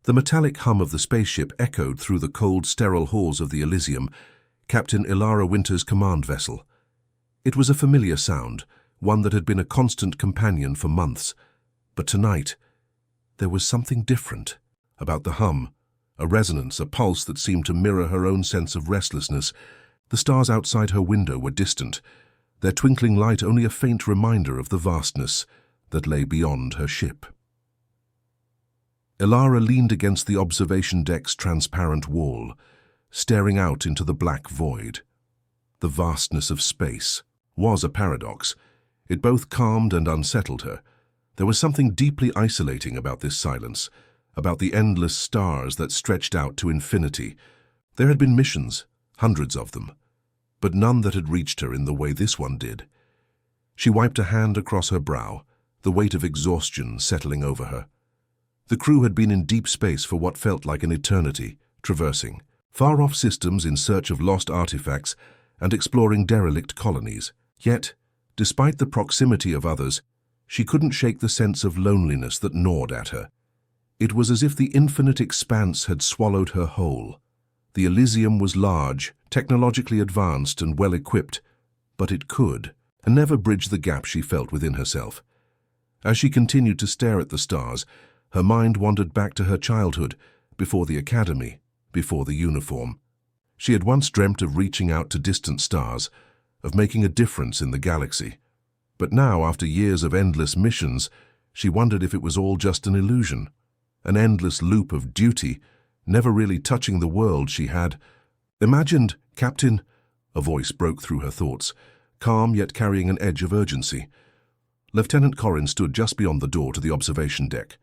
The metallic hum of the spaceship echoed through the cold, sterile halls of the Elysium, Captain Elara Winter's command vessel. It was a familiar sound, one that had been a constant companion for months. But tonight, there was something different about the hum, a resonance, a pulse that seemed to mirror her own sense of restlessness. The stars outside her window were distant, their twinkling light only a faint reminder of the vastness that lay beyond her ship. Elara leaned against the observation deck's transparent wall, staring out into the black void. The vastness of space was a paradox. It both calmed and unsettled her. There was something deeply isolating about this silence, about the endless stars that stretched out to infinity. There had been missions, hundreds of them, but none that had reached her in the way this one did. She wiped a hand across her brow, the weight of exhaustion settling over her. The crew had been in deep space for what felt like an eternity, traversing far-off systems in search of lost artifacts and exploring derelict colonies. Yet, despite the proximity of others, she couldn't shake the sense of loneliness that gnawed at her. It was as if the infinite expanse had swallowed her whole. The Elysium was large, technologically advanced and well-equipped, but it could and never bridge the gap she felt within herself. As she continued to stare at the stars, her mind wandered back to her childhood, before the academy, before the uniform. She had once dreamt of reaching out to distant stars, of making a difference in the galaxy. But now, after years of endless missions, she wondered if it was all just an illusion, an endless loop of duty, never really touching the world she had imagined. "Captain," a voice broke through her thoughts, calm yet carrying an edge of urgency. Lieutenant Corrin stood just beyond the door to the observation deck.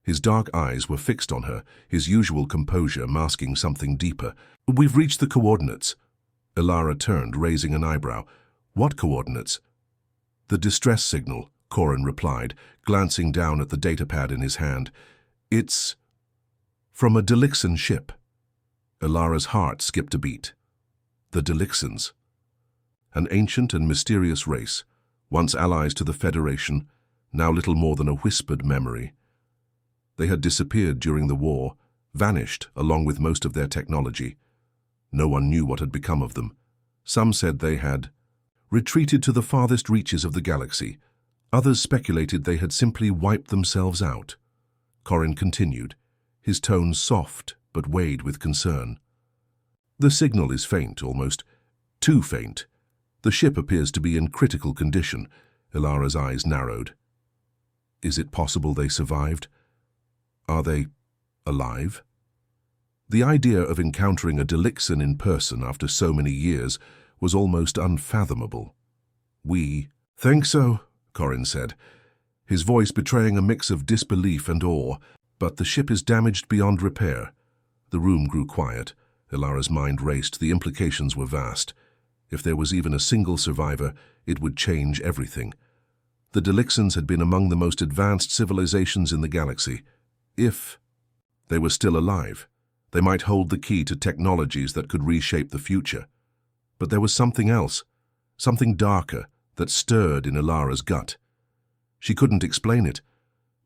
His dark eyes were fixed on her, his usual composure masking something deeper. "We've reached the coordinates." Elara turned, raising an eyebrow. "What coordinates?" "The distress signal," Corrin replied, glancing down at the datapad in his hand. "It's from a Delixan ship." Elara's heart skipped a beat. The Delixans. An ancient and mysterious race, once allies to the Federation, now little more than a whispered memory. They had disappeared during the war, vanished along with most of their technology. No one knew what had become of them. Some said they had retreated to the farthest reaches of the galaxy. Others speculated they had simply wiped themselves out. Corrin continued, his tone soft but weighed with concern. "The signal is faint, almost too faint. The ship appears to be in critical condition." Elara's eyes narrowed. "Is it possible they survived? Are they alive?" The idea of encountering a Delixan in person after so many years was almost unfathomable. "We think so," Corrin said, his voice betraying a mix of disbelief and awe. "But the ship is damaged beyond repair." The room grew quiet. Elara's mind raced. The implications were vast. If there was even a single survivor, it would change everything. The Delixans had been among the most advanced civilizations in the galaxy. If they were still alive, they might hold the key to technologies that could reshape the future. But there was something else, something darker, that stirred in Elara's gut. She couldn't explain it,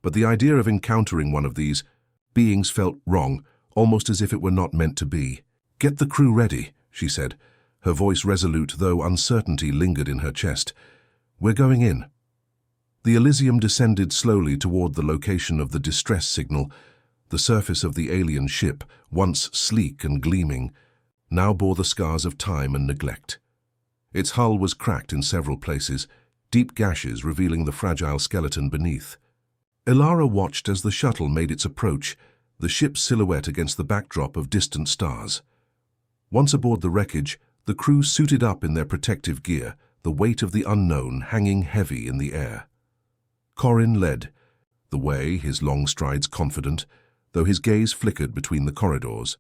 but the idea of encountering one of these beings felt wrong, almost as if it were not meant to be. "Get the crew ready," she said, her voice resolute though uncertainty lingered in her chest. "We're going in." The Elysium descended slowly toward the location of the distress signal. The surface of the alien ship, once sleek and gleaming, now bore the scars of time and neglect. Its hull was cracked in several places, deep gashes revealing the fragile skeleton beneath. Elara watched as the shuttle made its approach, the ship's silhouette against the backdrop of distant stars. Once aboard the wreckage, the crew suited up in their protective gear, the weight of the unknown hanging heavy in the air. Corrin led the way, his long strides confident, though his gaze flickered between the corridors.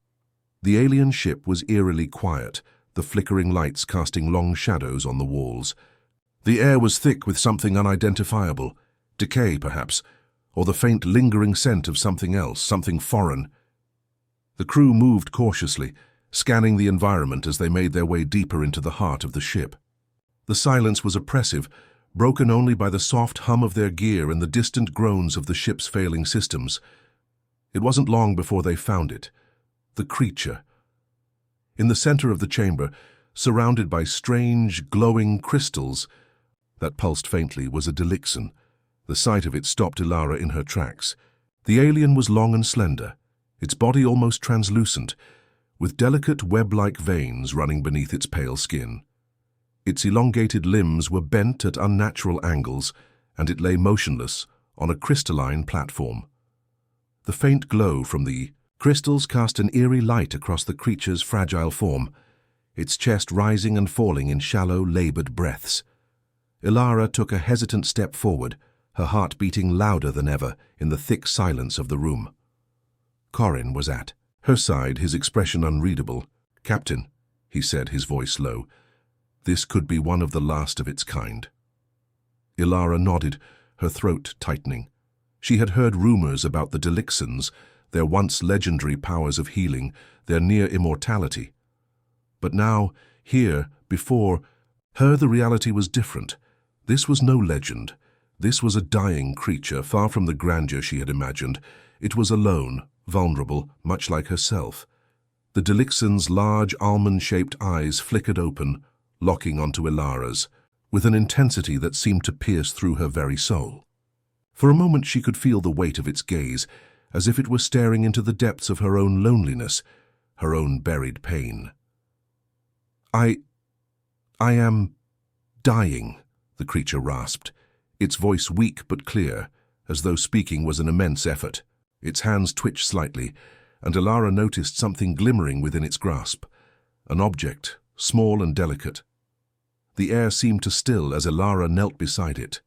The alien ship was eerily quiet, the flickering lights casting long shadows on the walls. The air was thick with something unidentifiable, decay perhaps, or the faint lingering scent of something else, something foreign. The crew moved cautiously, scanning the environment as they made their way deeper into the heart of the ship. The silence was oppressive, broken only by the soft hum of their gear and the distant groans of the ship's failing systems. It wasn't long before they found it. The creature. In the center of the chamber, surrounded by strange, glowing crystals that pulsed faintly, was a Delixan. The sight of it stopped Elara in her tracks. The alien was long and slender, its body almost translucent, with delicate web-like veins running beneath its pale skin. Its elongated limbs were bent at unnatural angles, and it lay motionless on a crystalline platform. The faint glow from the crystals cast an eerie light across the creature's fragile form, its chest rising and falling in shallow, labored breaths. Elara took a hesitant step forward, her heart beating louder than ever in the thick silence of the room. Corin was at her side, his expression unreadable. "Captain," he said, his voice low, "this could be one of the last of its kind." Elara nodded, her throat tightening. She had heard rumors about the Delixans, their once legendary powers of healing, their near immortality. But now, here, before her, the reality was different. This was no legend. This was a dying creature, far from the grandeur she had imagined. It was alone, vulnerable, much like herself. The Delixan's large, almond-shaped eyes flickered open, locking onto Elara's, with an intensity that seemed to pierce through her very soul. For a moment she could feel the weight of its gaze, as if it were staring into the depths of her own loneliness, her own buried pain. I am dying," the creature rasped, its voice weak but clear, as though speaking was an immense effort. Its hands twitched slightly, and Elara noticed something glimmering within its grasp, an object, small and delicate. The air seemed to still as Elara knelt beside it.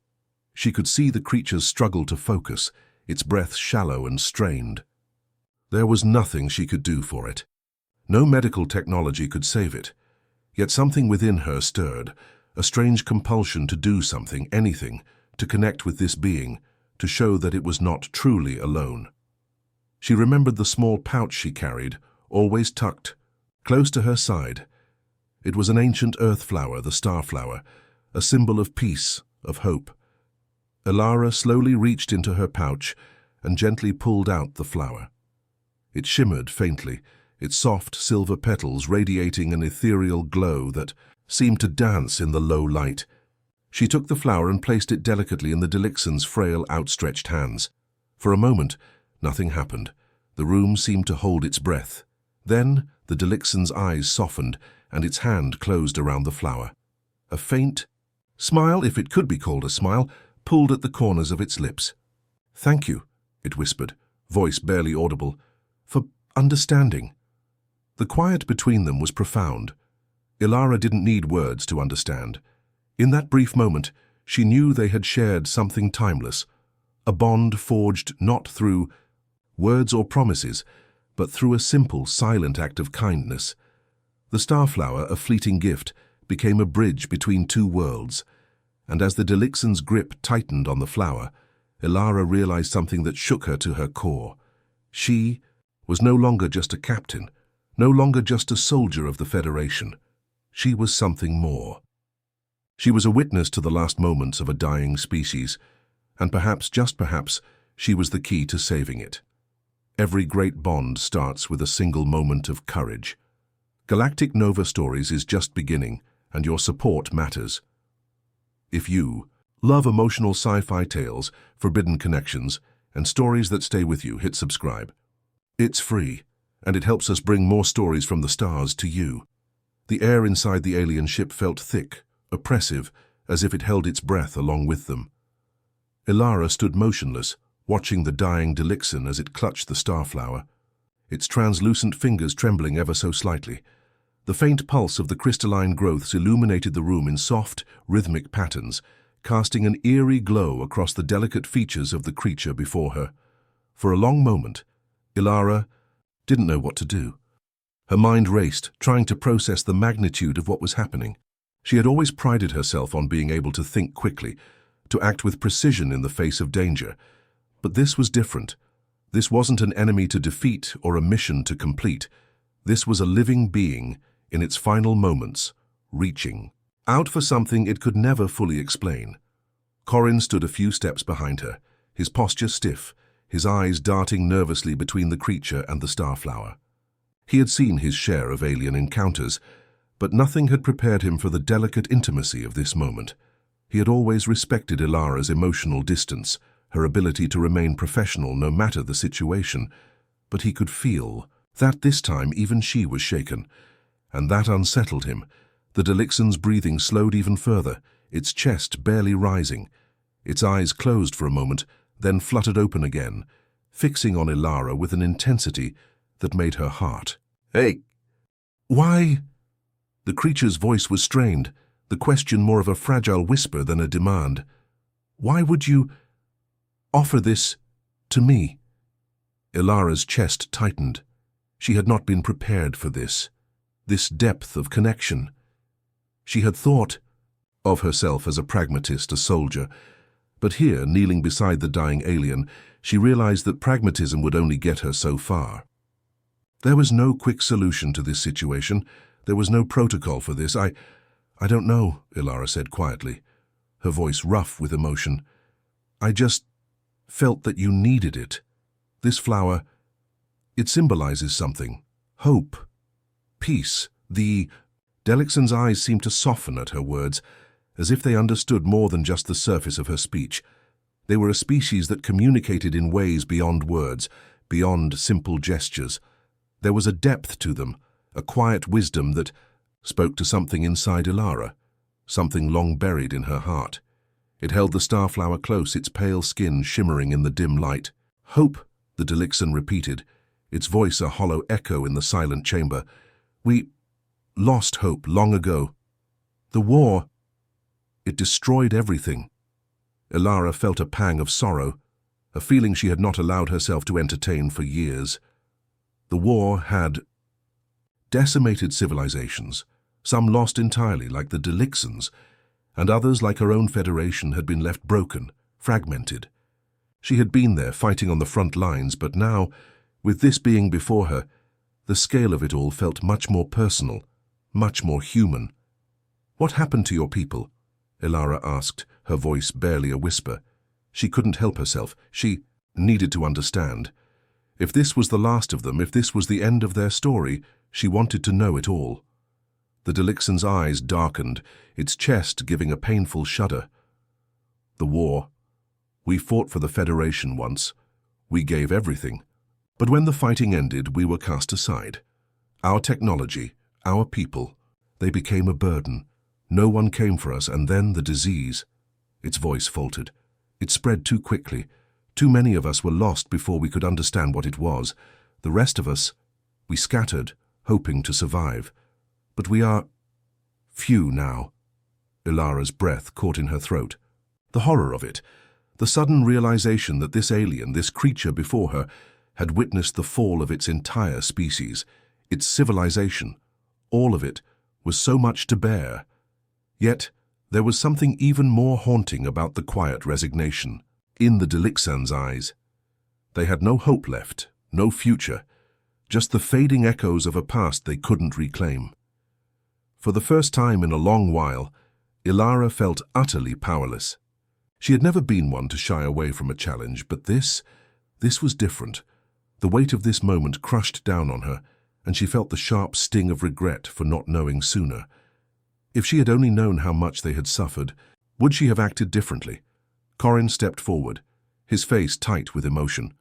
She could see the creature's struggle to focus, its breath shallow and strained. There was nothing she could do for it. No medical technology could save it. Yet something within her stirred, a strange compulsion to do something, anything, to connect with this being, to show that it was not truly alone. She remembered the small pouch she carried, always tucked, close to her side. It was an ancient earth flower, the Starflower, a symbol of peace, of hope. Elara slowly reached into her pouch and gently pulled out the flower. It shimmered faintly, its soft silver petals radiating an ethereal glow that seemed to dance in the low light. She took the flower and placed it delicately in the Delixan's frail, outstretched hands. For a moment, nothing happened. The room seemed to hold its breath. Then the Delixan's eyes softened and its hand closed around the flower. A faint smile, if it could be called a smile, pulled at the corners of its lips. "Thank you," it whispered, voice barely audible, "for understanding." The quiet between them was profound. Elara didn't need words to understand. In that brief moment, she knew they had shared something timeless, a bond forged not through words or promises, but through a simple, silent act of kindness. The Starflower, a fleeting gift, became a bridge between two worlds, and as the Delixan's grip tightened on the flower, Elara realized something that shook her to her core. She was no longer just a captain, no longer just a soldier of the Federation. She was something more. She was a witness to the last moments of a dying species, and perhaps, just perhaps, she was the key to saving it. Every great bond starts with a single moment of courage. Galactic Nova Stories is just beginning, and your support matters. If you love emotional sci-fi tales, forbidden connections, and stories that stay with you, hit subscribe. It's free, and it helps us bring more stories from the stars to you. The air inside the alien ship felt thick, oppressive, as if it held its breath along with them. Elara stood motionless, watching the dying Delixan as it clutched the Starflower, its translucent fingers trembling ever so slightly. The faint pulse of the crystalline growths illuminated the room in soft, rhythmic patterns, casting an eerie glow across the delicate features of the creature before her. For a long moment, Elara didn't know what to do. Her mind raced, trying to process the magnitude of what was happening. She had always prided herself on being able to think quickly, to act with precision in the face of danger. But this was different. This wasn't an enemy to defeat or a mission to complete. This was a living being, in its final moments, reaching out for something it could never fully explain. Corin stood a few steps behind her, his posture stiff, his eyes darting nervously between the creature and the Starflower. He had seen his share of alien encounters, but nothing had prepared him for the delicate intimacy of this moment. He had always respected Elara's emotional distance, her ability to remain professional no matter the situation, but he could feel that this time even she was shaken, and that unsettled him. The Delixan's breathing slowed even further, its chest barely rising. Its eyes closed for a moment, then fluttered open again, fixing on Elara with an intensity that made her heart. "Hey!" "Why?" The creature's voice was strained, the question more of a fragile whisper than a demand. "Why would you offer this to me?" Elara's chest tightened. She had not been prepared for this depth of connection. She had thought of herself as a pragmatist, a soldier, but here, kneeling beside the dying alien, she realized that pragmatism would only get her so far. There was no quick solution to this situation. There was no protocol for this. I don't know, Elara said quietly, her voice rough with emotion. "I just felt that you needed it. This flower, it symbolizes something. Hope. Peace. The..." Delixan's eyes seemed to soften at her words, as if they understood more than just the surface of her speech. They were a species that communicated in ways beyond words, beyond simple gestures. There was a depth to them, a quiet wisdom that spoke to something inside Elara, something long buried in her heart. It held the Starflower close, its pale skin shimmering in the dim light. "Hope," the Delixan repeated, its voice a hollow echo in the silent chamber. "We lost hope long ago. The war, it destroyed everything." Elara felt a pang of sorrow, a feeling she had not allowed herself to entertain for years. The war had decimated civilizations, some lost entirely like the Delixans, and others like her own Federation had been left broken, fragmented. She had been there fighting on the front lines, but now, with this being before her, the scale of it all felt much more personal, much more human. "What happened to your people?" Elara asked, her voice barely a whisper. She couldn't help herself. She needed to understand. If this was the last of them, if this was the end of their story, she wanted to know it all. The Delixan's eyes darkened, its chest giving a painful shudder. "The war. We fought for the Federation once. We gave everything. But when the fighting ended, we were cast aside. Our technology, our people, they became a burden. No one came for us, and then the disease." Its voice faltered. "It spread too quickly. Too many of us were lost before we could understand what it was. The rest of us, we scattered, hoping to survive. But we are few now." Elara's breath caught in her throat. The horror of it, the sudden realization that this alien, this creature before her, had witnessed the fall of its entire species, its civilization, all of it, was so much to bear. Yet, there was something even more haunting about the quiet resignation. In the Delixan's eyes, they had no hope left, no future, just the fading echoes of a past they couldn't reclaim. For the first time in a long while, Elara felt utterly powerless. She had never been one to shy away from a challenge, but this was different. The weight of this moment crushed down on her, and she felt the sharp sting of regret for not knowing sooner. If she had only known how much they had suffered, would she have acted differently? Corrin stepped forward, his face tight with emotion.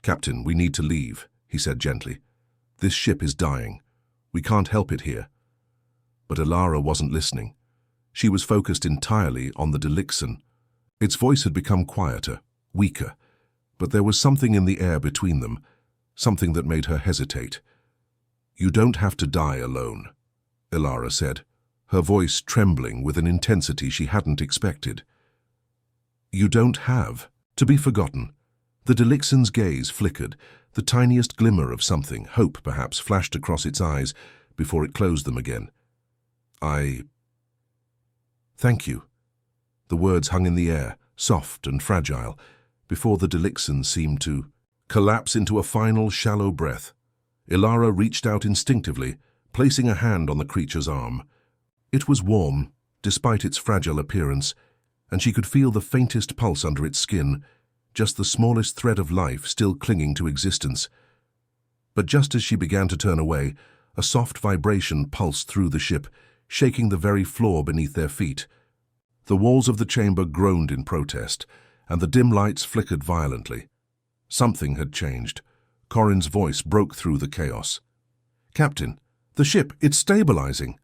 "Captain, we need to leave," he said gently. "This ship is dying. We can't help it here." But Elara wasn't listening. She was focused entirely on the Delixan. Its voice had become quieter, weaker, but there was something in the air between them, something that made her hesitate. "You don't have to die alone," Elara said, her voice trembling with an intensity she hadn't expected. "You don't have to be forgotten." The Delixan's gaze flickered, the tiniest glimmer of something, hope perhaps, flashed across its eyes before it closed them again. Thank you." The words hung in the air, soft and fragile, before the Delixan seemed to collapse into a final shallow breath. Elara reached out instinctively, placing a hand on the creature's arm. It was warm, despite its fragile appearance, and she could feel the faintest pulse under its skin, just the smallest thread of life still clinging to existence. But just as she began to turn away, a soft vibration pulsed through the ship, shaking the very floor beneath their feet. The walls of the chamber groaned in protest, and the dim lights flickered violently. Something had changed. Corin's voice broke through the chaos. "Captain, the ship, it's stabilizing.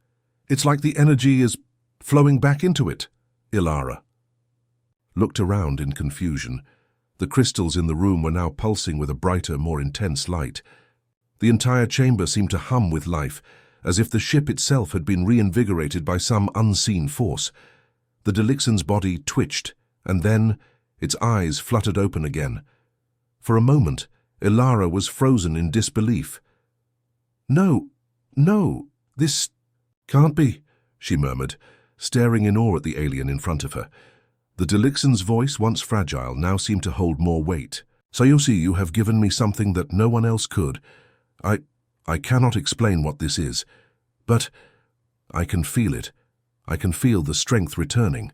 It's like the energy is flowing back into it." Elara looked around in confusion. The crystals in the room were now pulsing with a brighter, more intense light. The entire chamber seemed to hum with life, as if the ship itself had been reinvigorated by some unseen force. The Delixan's body twitched, and then its eyes fluttered open again. For a moment, Elara was frozen in disbelief. No, this can't be," she murmured, staring in awe at the alien in front of her. The Delixan's voice, once fragile, now seemed to hold more weight. "Sayusi, you have given me something that no one else could. I cannot explain what this is, but I can feel it. I can feel the strength returning."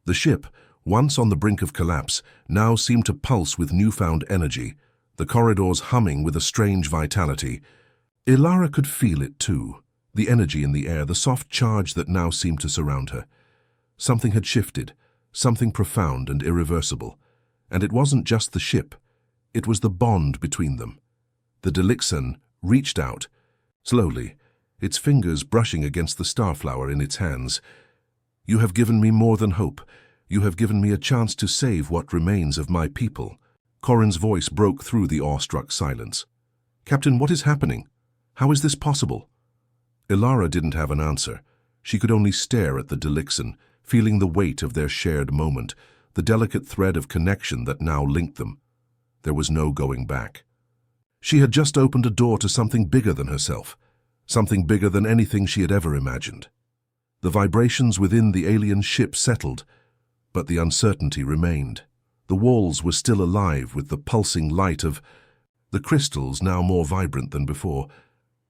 The ship, once on the brink of collapse, now seemed to pulse with newfound energy, the corridors humming with a strange vitality. Elara could feel it too, the energy in the air, the soft charge that now seemed to surround her. Something had shifted, something profound and irreversible. And it wasn't just the ship, it was the bond between them. The Delixan reached out, slowly, its fingers brushing against the Starflower in its hands. "You have given me more than hope. You have given me a chance to save what remains of my people." Corin's voice broke through the awestruck silence. "Captain, what is happening? How is this possible?" Elara didn't have an answer. She could only stare at the Delixan, feeling the weight of their shared moment, the delicate thread of connection that now linked them. There was no going back. She had just opened a door to something bigger than herself, something bigger than anything she had ever imagined. The vibrations within the alien ship settled, but the uncertainty remained. The walls were still alive with the pulsing light of the crystals, now more vibrant than before.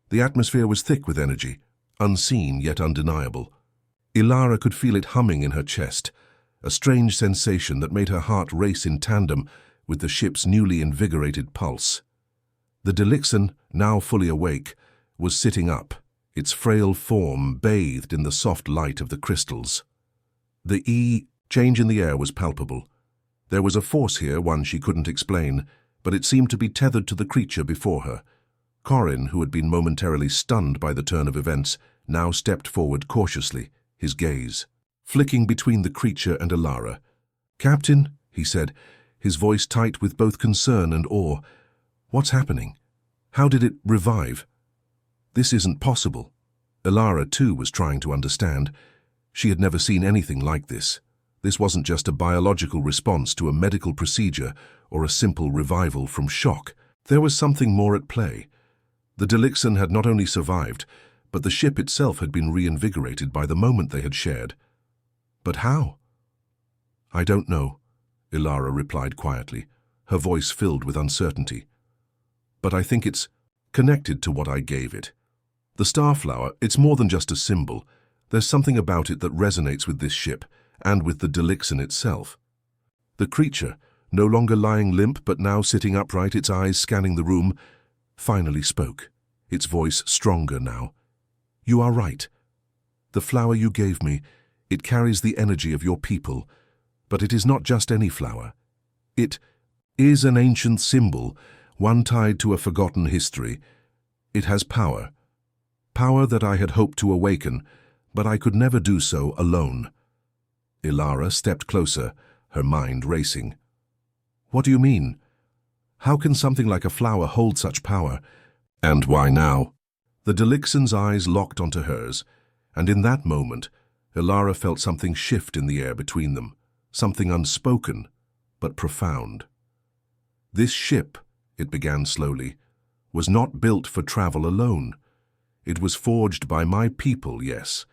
The atmosphere was thick with energy, unseen yet undeniable. Elara could feel it humming in her chest, a strange sensation that made her heart race in tandem with the ship's newly invigorated pulse. The Delixan, now fully awake, was sitting up, its frail form bathed in the soft light of the crystals. The change in the air was palpable. There was a force here, one she couldn't explain, but it seemed to be tethered to the creature before her. Corin, who had been momentarily stunned by the turn of events, now stepped forward cautiously, his gaze flicking between the creature and Elara. "Captain," he said, his voice tight with both concern and awe, "what's happening? How did it revive? This isn't possible." Elara, too, was trying to understand. She had never seen anything like this. This wasn't just a biological response to a medical procedure or a simple revival from shock. There was something more at play. The Delixan had not only survived, but the ship itself had been reinvigorated by the moment they had shared. But how? "I don't know," Elara replied quietly, her voice filled with uncertainty. "But I think it's connected to what I gave it. The Starflower, it's more than just a symbol. There's something about it that resonates with this ship, and with the Delixan itself." The creature, no longer lying limp but now sitting upright, its eyes scanning the room, finally spoke, its voice stronger now. "You are right. The flower you gave me, it carries the energy of your people, but it is not just any flower. It is an ancient symbol, one tied to a forgotten history. It has power. Power that I had hoped to awaken, but I could never do so alone." Elara stepped closer, her mind racing. "What do you mean? How can something like a flower hold such power? And why now?" The Delixan's eyes locked onto hers, and in that moment, Elara felt something shift in the air between them, something unspoken, but profound. "This ship," it began slowly, "was not built for travel alone. It was forged by my people, yes,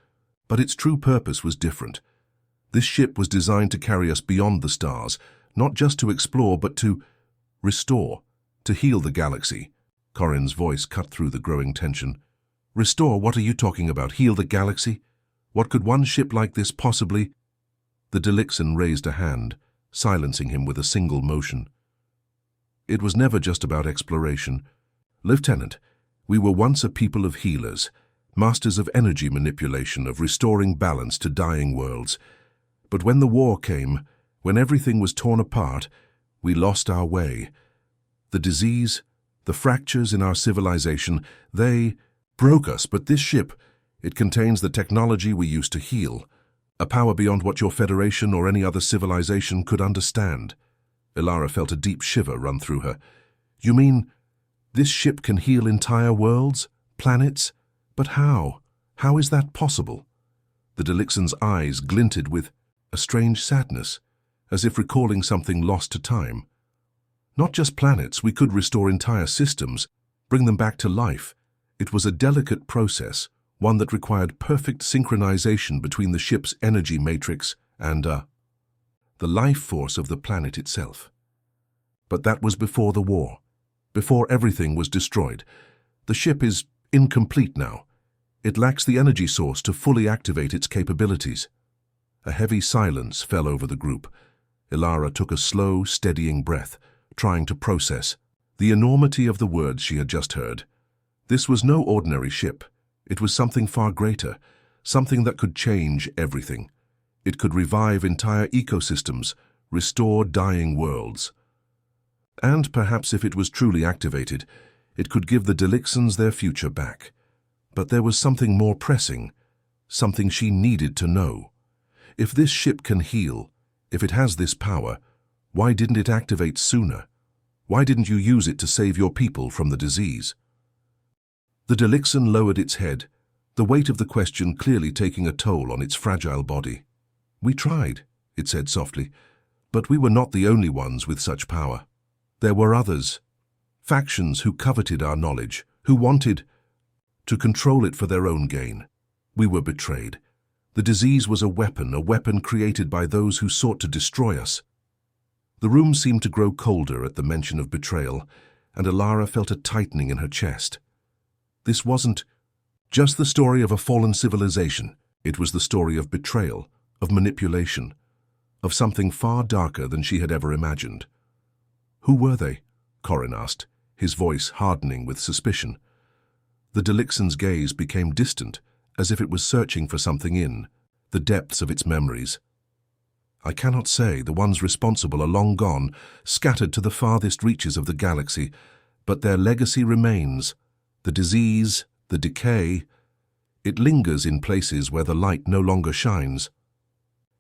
but its true purpose was different. This ship was designed to carry us beyond the stars, not just to explore, but to restore, to heal the galaxy." Corin's voice cut through the growing tension. "Restore? What are you talking about? Heal the galaxy? What could one ship like this possibly?" The Delixan raised a hand, silencing him with a single motion. It was never just about exploration. Lieutenant, we were once a people of healers, masters of energy manipulation, of restoring balance to dying worlds. But when the war came, when everything was torn apart, we lost our way. The disease, the fractures in our civilization, they broke us. But this ship, it contains the technology we used to heal, a power beyond what your Federation or any other civilization could understand. Elara felt a deep shiver run through her. You mean this ship can heal entire worlds, planets? But how? How is that possible? The Delixan's eyes glinted with a strange sadness, as if recalling something lost to time. Not just planets, we could restore entire systems, bring them back to life. It was a delicate process, one that required perfect synchronization between the ship's energy matrix and the life force of the planet itself. But that was before the war, before everything was destroyed. The ship is incomplete now. It lacks the energy source to fully activate its capabilities. A heavy silence fell over the group. Elara took a slow, steadying breath, trying to process the enormity of the words she had just heard. This was no ordinary ship. It was something far greater, something that could change everything. It could revive entire ecosystems, restore dying worlds. And perhaps if it was truly activated, it could give the Delixans their future back. But there was something more pressing, something she needed to know. If this ship can heal, if it has this power, why didn't it activate sooner? Why didn't you use it to save your people from the disease? The Delixan lowered its head, the weight of the question clearly taking a toll on its fragile body. We tried, it said softly, but we were not the only ones with such power. There were others, factions who coveted our knowledge, who wanted to control it for their own gain. We were betrayed. The disease was a weapon created by those who sought to destroy us. The room seemed to grow colder at the mention of betrayal, and Elara felt a tightening in her chest. This wasn't just the story of a fallen civilization. It was the story of betrayal, of manipulation, of something far darker than she had ever imagined. Who were they? Corin asked, his voice hardening with suspicion. The Delixan's gaze became distant, as if it was searching for something in the depths of its memories. I cannot say. The ones responsible are long gone, scattered to the farthest reaches of the galaxy, but their legacy remains. The disease, the decay, it lingers in places where the light no longer shines.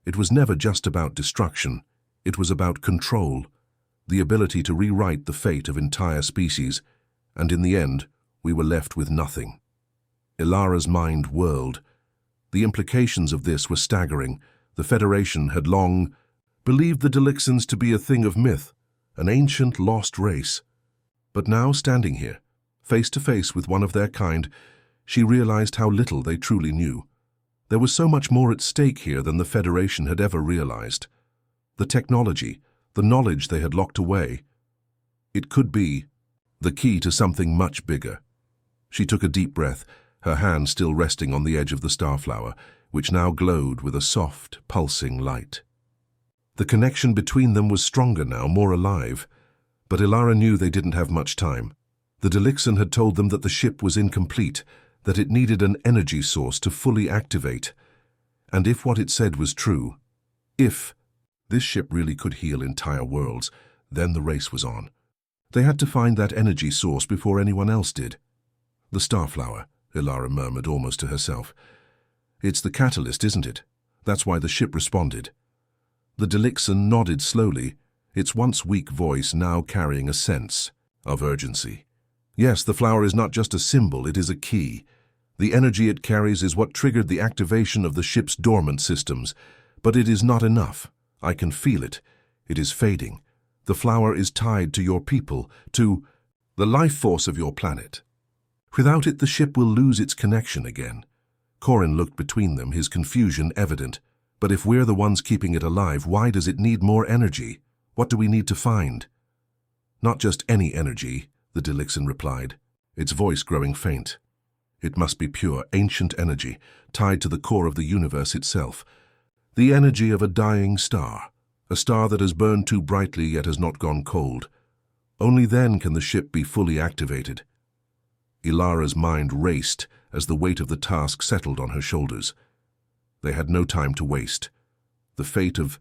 It was never just about destruction. It was about control, the ability to rewrite the fate of entire species, and in the end, we were left with nothing. Elara's mind whirled. The implications of this were staggering. The Federation had long believed the Delixans to be a thing of myth, an ancient lost race. But now, standing here, face to face with one of their kind, she realized how little they truly knew. There was so much more at stake here than the Federation had ever realized. The technology, the knowledge they had locked away. It could be the key to something much bigger. She took a deep breath, her hand still resting on the edge of the Starflower, which now glowed with a soft, pulsing light. The connection between them was stronger now, more alive. But Elara knew they didn't have much time. The Delixan had told them that the ship was incomplete, that it needed an energy source to fully activate. And if what it said was true, if this ship really could heal entire worlds, then the race was on. They had to find that energy source before anyone else did. The Starflower, Elara murmured almost to herself. It's the catalyst, isn't it? That's why the ship responded. The Delixan nodded slowly, its once weak voice now carrying a sense of urgency. Yes, the flower is not just a symbol, it is a key. The energy it carries is what triggered the activation of the ship's dormant systems. But it is not enough. I can feel it. It is fading. The flower is tied to your people, to the life force of your planet. Without it, the ship will lose its connection again. Corin looked between them, his confusion evident. But if we're the ones keeping it alive, why does it need more energy? What do we need to find? Not just any energy, the Delixan replied, its voice growing faint. It must be pure, ancient energy, tied to the core of the universe itself. The energy of a dying star, a star that has burned too brightly yet has not gone cold. Only then can the ship be fully activated. Elara's mind raced as the weight of the task settled on her shoulders. They had no time to waste. The fate of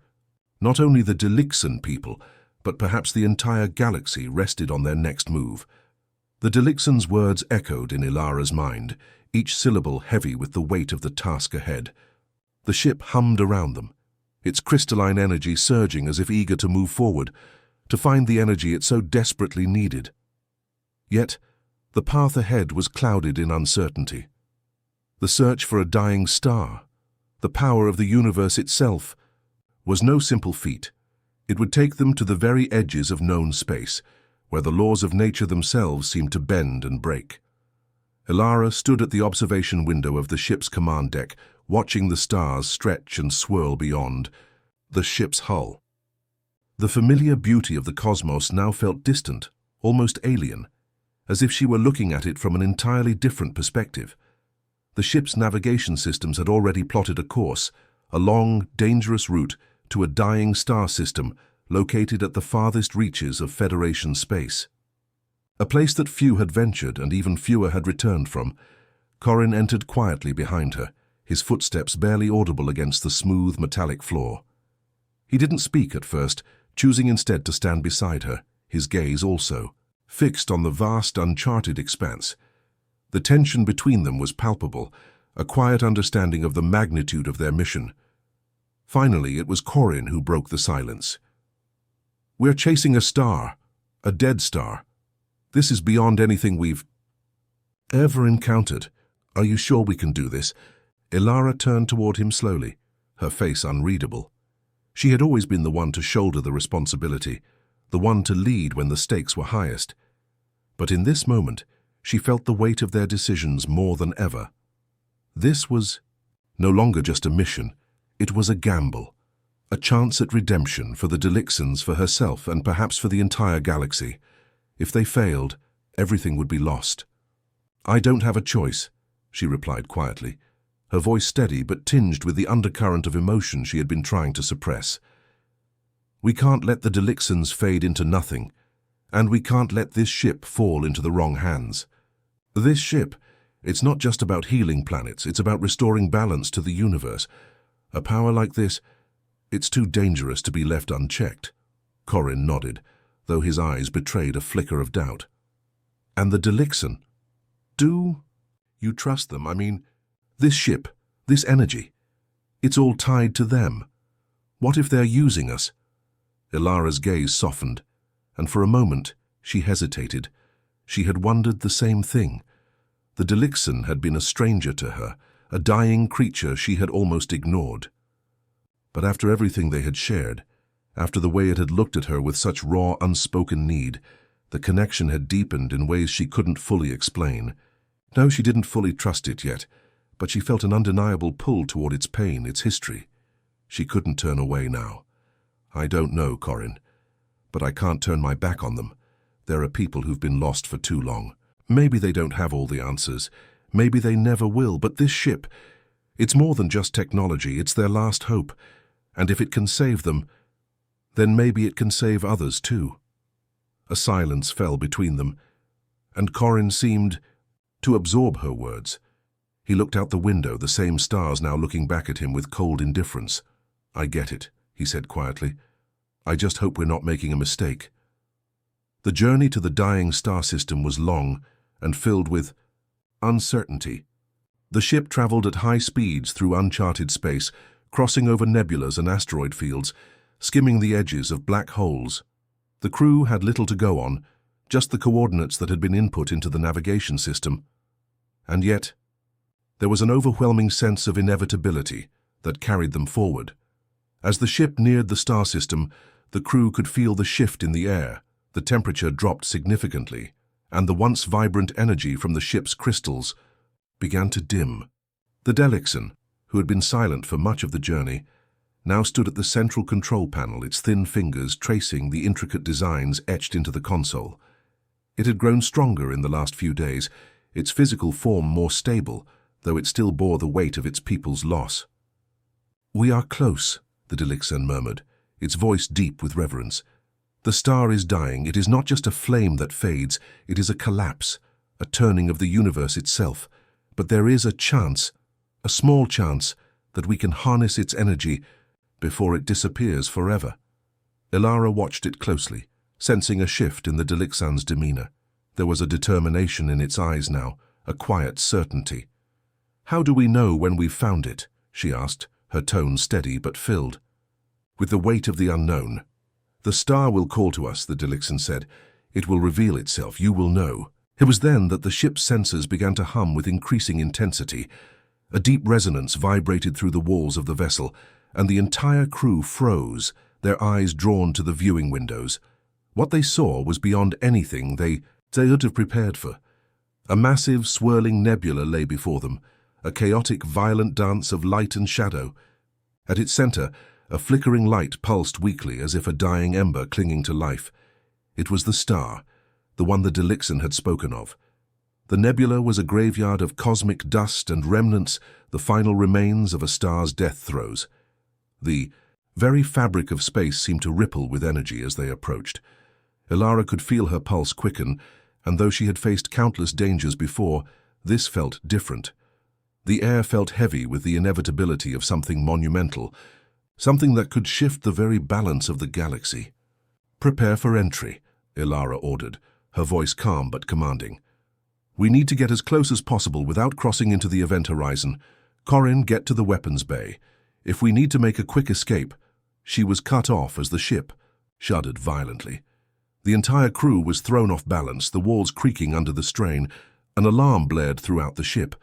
not only the Delixan people, but perhaps the entire galaxy rested on their next move. The Delixan's words echoed in Elara's mind, each syllable heavy with the weight of the task ahead. The ship hummed around them, its crystalline energy surging as if eager to move forward, to find the energy it so desperately needed. Yet, the path ahead was clouded in uncertainty. The search for a dying star, the power of the universe itself, was no simple feat. It would take them to the very edges of known space, where the laws of nature themselves seemed to bend and break. Elara stood at the observation window of the ship's command deck, watching the stars stretch and swirl beyond the ship's hull. The familiar beauty of the cosmos now felt distant, almost alien, as if she were looking at it from an entirely different perspective. The ship's navigation systems had already plotted a course, a long, dangerous route to a dying star system located at the farthest reaches of Federation space. A place that few had ventured and even fewer had returned from. Corrin entered quietly behind her, his footsteps barely audible against the smooth, metallic floor. He didn't speak at first, choosing instead to stand beside her, his gaze also fixed on the vast, uncharted expanse. The tension between them was palpable, a quiet understanding of the magnitude of their mission. Finally, it was Corrin who broke the silence. "We're chasing a star, a dead star. This is beyond anything we've ever encountered. Are you sure we can do this?" Elara turned toward him slowly, her face unreadable. She had always been the one to shoulder the responsibility, the one to lead when the stakes were highest. But in this moment, she felt the weight of their decisions more than ever. This was no longer just a mission. It was a gamble, a chance at redemption for the Delixans, for herself, and perhaps for the entire galaxy. If they failed, everything would be lost. "I don't have a choice," she replied quietly, her voice steady but tinged with the undercurrent of emotion she had been trying to suppress. "We can't let the Delixans fade into nothing, and we can't let this ship fall into the wrong hands. This ship, it's not just about healing planets, it's about restoring balance to the universe. A power like this, it's too dangerous to be left unchecked." Corrin nodded, though his eyes betrayed a flicker of doubt. "And the Delixan? Do you trust them? I mean, this ship, this energy, it's all tied to them. What if they're using us?" Elara's gaze softened, and for a moment she hesitated. She had wondered the same thing. The Delixan had been a stranger to her, a dying creature she had almost ignored. But after everything they had shared, after the way it had looked at her with such raw, unspoken need, the connection had deepened in ways she couldn't fully explain. No, she didn't fully trust it yet, but she felt an undeniable pull toward its pain, its history. She couldn't turn away now. "I don't know, Corrin, but I can't turn my back on them. There are people who've been lost for too long. Maybe they don't have all the answers. Maybe they never will, but this ship, it's more than just technology, it's their last hope. And if it can save them, then maybe it can save others too." A silence fell between them, and Corrin seemed to absorb her words. He looked out the window, the same stars now looking back at him with cold indifference. "I get it," he said quietly. "I just hope we're not making a mistake." The journey to the dying star system was long and filled with uncertainty. The ship traveled at high speeds through uncharted space, crossing over nebulas and asteroid fields, skimming the edges of black holes. The crew had little to go on, just the coordinates that had been input into the navigation system. And yet, there was an overwhelming sense of inevitability that carried them forward. As the ship neared the star system, the crew could feel the shift in the air. The temperature dropped significantly, and the once vibrant energy from the ship's crystals began to dim. The Delixan, who had been silent for much of the journey, now stood at the central control panel, its thin fingers tracing the intricate designs etched into the console. It had grown stronger in the last few days, its physical form more stable, though it still bore the weight of its people's loss. "We are close," the Delixan murmured, its voice deep with reverence. "The star is dying. It is not just a flame that fades. It is a collapse, a turning of the universe itself. But there is a chance, a small chance, that we can harness its energy before it disappears forever." Elara watched it closely, sensing a shift in the Delixan's demeanor. There was a determination in its eyes now, a quiet certainty. "How do we know when we've found it?" she asked, her tone steady but filled with the weight of the unknown. "The star will call to us," the Delixan said. "It will reveal itself. You will know." It was then that the ship's sensors began to hum with increasing intensity. A deep resonance vibrated through the walls of the vessel, and the entire crew froze, their eyes drawn to the viewing windows. What they saw was beyond anything they could have prepared for. A massive, swirling nebula lay before them, a chaotic, violent dance of light and shadow. At its center, a flickering light pulsed weakly as if a dying ember clinging to life. It was the star, the one the Delixan had spoken of. The nebula was a graveyard of cosmic dust and remnants, the final remains of a star's death throes. The very fabric of space seemed to ripple with energy as they approached. Elara could feel her pulse quicken, and though she had faced countless dangers before, this felt different. The air felt heavy with the inevitability of something monumental, something that could shift the very balance of the galaxy. "Prepare for entry," Elara ordered, her voice calm but commanding. "We need to get as close as possible without crossing into the event horizon. Corin, get to the weapons bay. If we need to make a quick escape—" She was cut off as the ship shuddered violently. The entire crew was thrown off balance, the walls creaking under the strain. An alarm blared throughout the ship.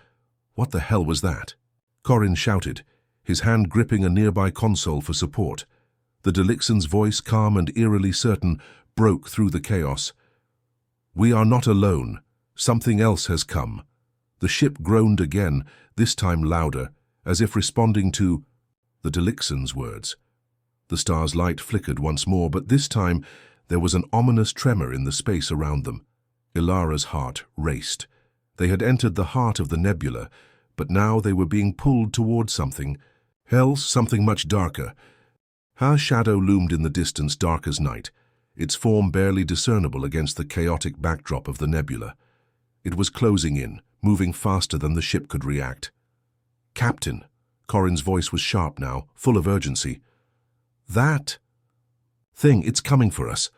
What the hell was that? Corin shouted, his hand gripping a nearby console for support. The Delixan's voice, calm and eerily certain, broke through the chaos. "We are not alone. Something else has come." The ship groaned again, this time louder, as if responding to the Delixan's words. The star's light flickered once more, but this time there was an ominous tremor in the space around them. Elara's heart raced. They had entered the heart of the nebula, but now they were being pulled toward something else, something much darker. Her shadow loomed in the distance, dark as night, its form barely discernible against the chaotic backdrop of the nebula. It was closing in, moving faster than the ship could react. "Captain," Corin's voice was sharp now, full of urgency. "That thing, it's coming for us."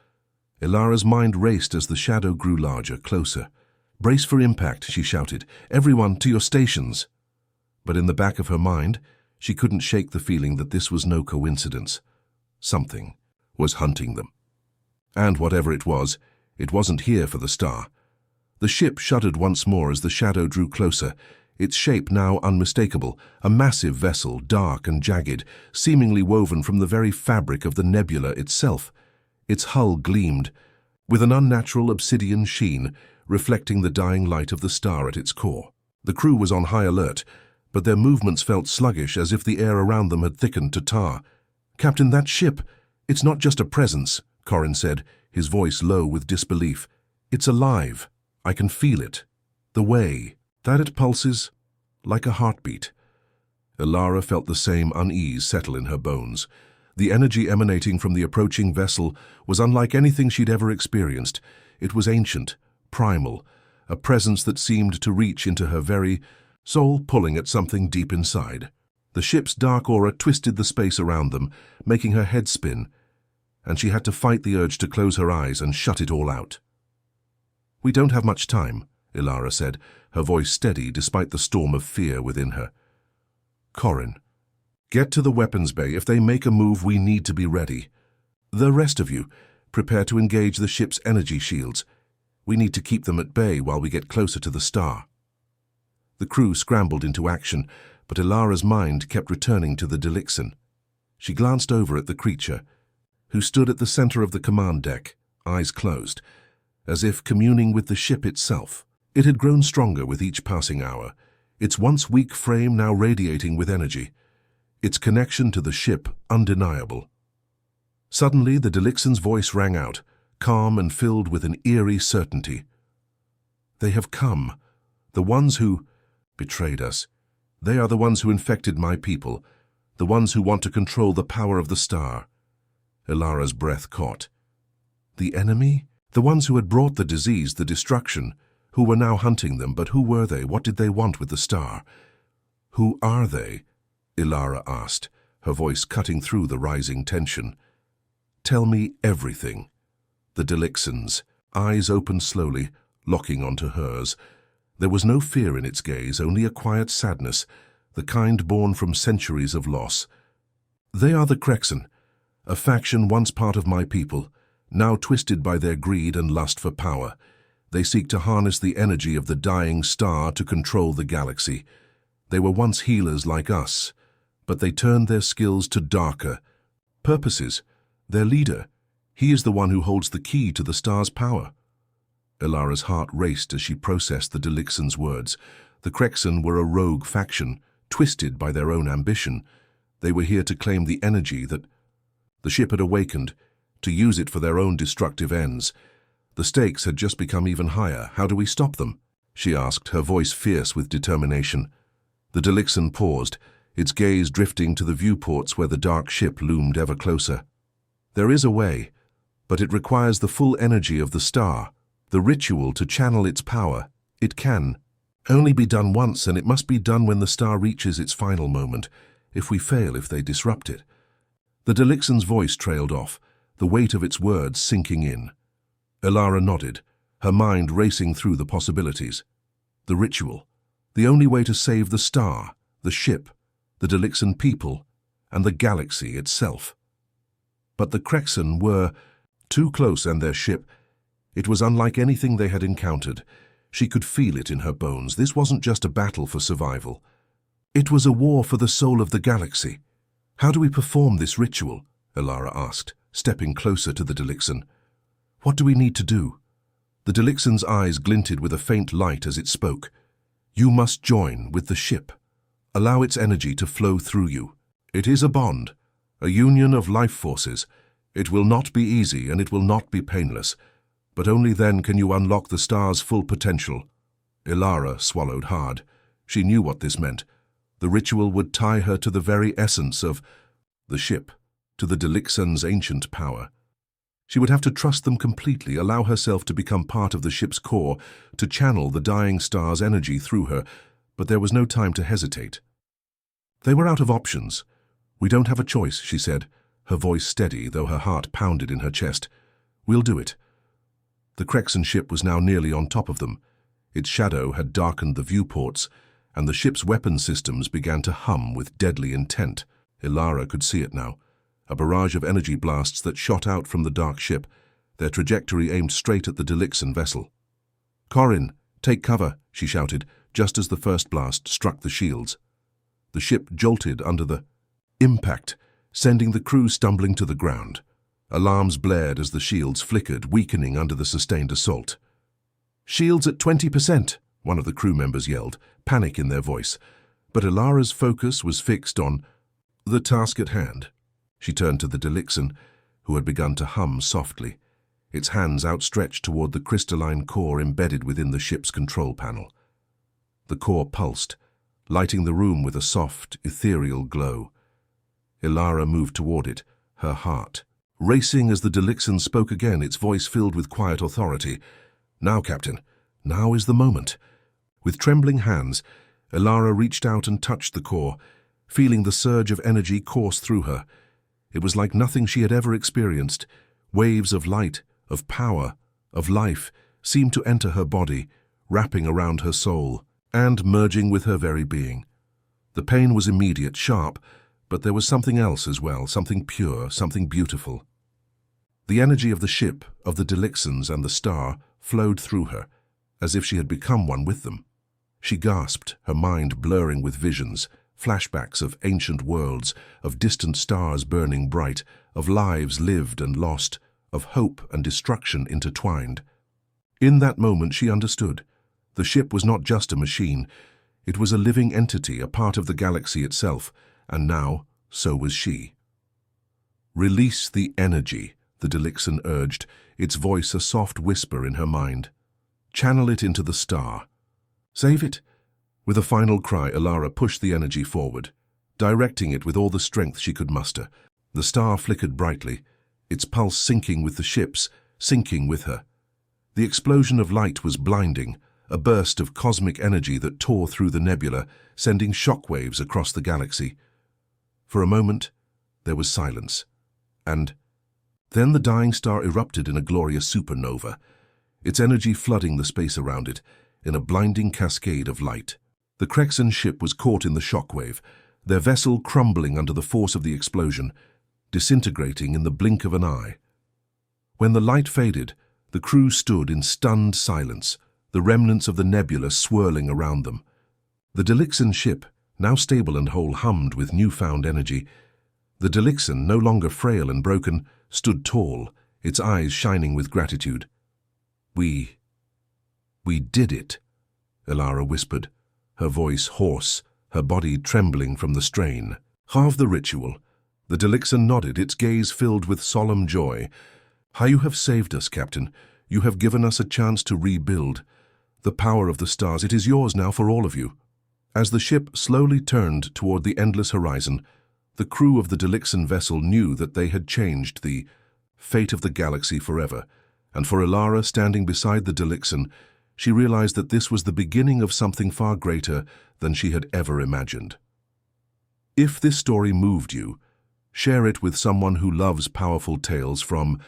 Elara's mind raced as the shadow grew larger, closer. "Brace for impact," she shouted. "Everyone, to your stations." But in the back of her mind, she couldn't shake the feeling that this was no coincidence. Something was hunting them. And whatever it wasn't here for the star. The ship shuddered once more as the shadow drew closer, its shape now unmistakable, a massive vessel, dark and jagged, seemingly woven from the very fabric of the nebula itself. Its hull gleamed with an unnatural obsidian sheen, reflecting the dying light of the star at its core. The crew was on high alert, but their movements felt sluggish, as if the air around them had thickened to tar. "Captain, that ship, it's not just a presence," Corin said, his voice low with disbelief. "It's alive. I can feel it. The way that it pulses, like a heartbeat." Elara felt the same unease settle in her bones. The energy emanating from the approaching vessel was unlike anything she'd ever experienced. It was ancient, primal, a presence that seemed to reach into her very soul, pulling at something deep inside. The ship's dark aura twisted the space around them, making her head spin, and she had to fight the urge to close her eyes and shut it all out. "We don't have much time," Elara said, her voice steady despite the storm of fear within her. "Corin, get to the weapons bay. If they make a move, we need to be ready. The rest of you, prepare to engage the ship's energy shields. We need to keep them at bay while we get closer to the star." The crew scrambled into action, but Elara's mind kept returning to the Delixan. She glanced over at the creature, who stood at the center of the command deck, eyes closed, as if communing with the ship itself. It had grown stronger with each passing hour, its once weak frame now radiating with energy, its connection to the ship undeniable. Suddenly, the Delixan's voice rang out, calm and filled with an eerie certainty. "They have come. The ones who betrayed us. They are the ones who infected my people, the ones who want to control the power of the star. Elara's breath caught. The enemy? The ones who had brought the disease, the destruction, who were now hunting them, but who were they? What did they want with the star? Who are they? Elara asked, her voice cutting through the rising tension. Tell me everything. The Delixan's eyes opened slowly, locking onto hers. There was no fear in its gaze, only a quiet sadness, the kind born from centuries of loss. They are the Crexan, a faction once part of my people, now twisted by their greed and lust for power. They seek to harness the energy of the dying star to control the galaxy. They were once healers like us, but they turned their skills to darker purposes. Their leader, he is the one who holds the key to the star's power. Elara's heart raced as she processed the Delixan's words. The Crexan were a rogue faction, twisted by their own ambition. They were here to claim the energy that the ship had awakened, to use it for their own destructive ends. The stakes had just become even higher. How do we stop them? She asked, her voice fierce with determination. The Delixan paused, its gaze drifting to the viewports where the dark ship loomed ever closer. There is a way, but it requires the full energy of the star, the ritual to channel its power. It can only be done once, and it must be done when the star reaches its final moment. If we fail, if they disrupt it. The Delixan's voice trailed off, the weight of its words sinking in. Elara nodded, her mind racing through the possibilities. The ritual, the only way to save the star, the ship, the Delixan people, and the galaxy itself. But the Crexan were too close, and their ship, it was unlike anything they had encountered. She could feel it in her bones. This wasn't just a battle for survival. It was a war for the soul of the galaxy. How do we perform this ritual? Elara asked, stepping closer to the Delixan. What do we need to do? The Delixan's eyes glinted with a faint light as it spoke. You must join with the ship. Allow its energy to flow through you. It is a bond, a union of life forces. It will not be easy and it will not be painless, but only then can you unlock the star's full potential. Elara swallowed hard. She knew what this meant. The ritual would tie her to the very essence of the ship, to the Delixan's ancient power. She would have to trust them completely, allow herself to become part of the ship's core, to channel the dying star's energy through her, but there was no time to hesitate. They were out of options. We don't have a choice, she said, her voice steady, though her heart pounded in her chest. We'll do it. The Crexan ship was now nearly on top of them. Its shadow had darkened the viewports, and the ship's weapon systems began to hum with deadly intent. Elara could see it now, a barrage of energy blasts that shot out from the dark ship, their trajectory aimed straight at the Delixan vessel. Corin, take cover, she shouted, just as the first blast struck the shields. The ship jolted under the impact, sending the crew stumbling to the ground. Alarms blared as the shields flickered, weakening under the sustained assault. Shields at 20%, one of the crew members yelled, panic in their voice. But Elara's focus was fixed on the task at hand. She turned to the Delixan, who had begun to hum softly, its hands outstretched toward the crystalline core embedded within the ship's control panel. The core pulsed, lighting the room with a soft, ethereal glow. Elara moved toward it, her heart racing as the Delixan spoke again, its voice filled with quiet authority. Now, Captain, now is the moment. With trembling hands, Elara reached out and touched the core, feeling the surge of energy course through her. It was like nothing she had ever experienced. Waves of light, of power, of life seemed to enter her body, wrapping around her soul, and merging with her very being. The pain was immediate, sharp, but there was something else as well, something pure, something beautiful. The energy of the ship, of the Delixans and the star, flowed through her, as if she had become one with them. She gasped, her mind blurring with visions, flashbacks of ancient worlds, of distant stars burning bright, of lives lived and lost, of hope and destruction intertwined. In that moment she understood. The ship was not just a machine. It was a living entity, a part of the galaxy itself, and now, so was she. Release the energy, the Delixan urged, its voice a soft whisper in her mind. Channel it into the star. Save it. With a final cry, Elara pushed the energy forward, directing it with all the strength she could muster. The star flickered brightly, its pulse syncing with the ship's, sinking with her. The explosion of light was blinding, a burst of cosmic energy that tore through the nebula, sending shockwaves across the galaxy. For a moment, there was silence, and then the dying star erupted in a glorious supernova, its energy flooding the space around it in a blinding cascade of light. The Crexan ship was caught in the shockwave, their vessel crumbling under the force of the explosion, disintegrating in the blink of an eye. When the light faded, the crew stood in stunned silence, the remnants of the nebula swirling around them. The Delixan ship, now stable and whole, hummed with newfound energy. The Delixan, no longer frail and broken, stood tall, its eyes shining with gratitude. We did it," Elara whispered, her voice hoarse, her body trembling from the strain. "Half the ritual." The Delixan nodded, its gaze filled with solemn joy. "How you have saved us, Captain. You have given us a chance to rebuild. The power of the stars, it is yours now for all of you." As the ship slowly turned toward the endless horizon, the crew of the Delixan vessel knew that they had changed the fate of the galaxy forever, and for Elara, standing beside the Delixan, she realized that this was the beginning of something far greater than she had ever imagined. If this story moved you, share it with someone who loves powerful tales from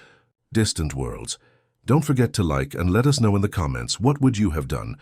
distant worlds. Don't forget to like and let us know in the comments, what would you have done